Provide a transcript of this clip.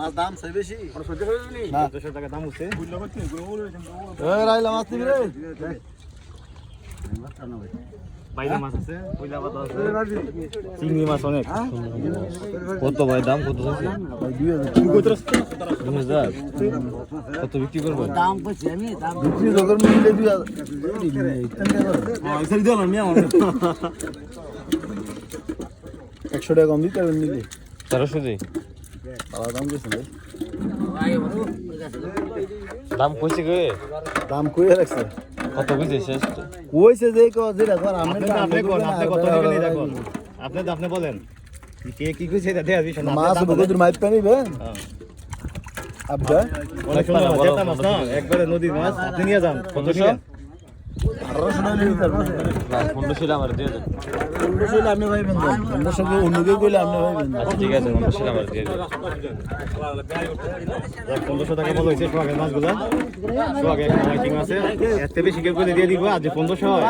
মাছ দাম চাই বেশি না 500 টাকা দাম হচ্ছে এই রাইলা মাছ দিবি রে বাইলা মাছ আছে কইলা পাতা আছে চিংড়ি মাছ অনেক কত ভাই দাম কত আছে 2000 কত বিক্রি করব দাম কইছি আমি দাম বিক্রি যখন মিলে 2000 এসে দিও না মিয়া 100 টাকা কম দিতে পারবেন নিলে 1300 দেই আলাদা দাম কইছেন রে দাম কইছে কে দাম কই রাখছে কত কইছে শেষ কইছে যে যেটা কর আপনি আপনি কত নেবেন এটা কোন আপনি বলেন কে কি কইছে এটা দেয়া দিছেন মাছ বগুদুর মাইপ পানি বে আব্বা অনেক সুন্দর জেতা মাছ না একবারে নদীর মাছ আপনি নিয়ে যান কত নিবেন 1800 টাকা নিতে পারবেন না 1500 টাকা আমার দিয়ে দেন 1500 টাকা আপনি ভাইবেন 1500 টাকা অন্যকে কইলে আপনি ভাইবেন আচ্ছা ঠিক আছে 1500 টাকা আমার দিয়ে দেন 1500 টাকা বলা হইছে সোয়াগের মাছগুলা সোয়াগে একটা মাইকিং আছে এত বেশি কেউ করে দিয়ে দিব আজ 1500 হয়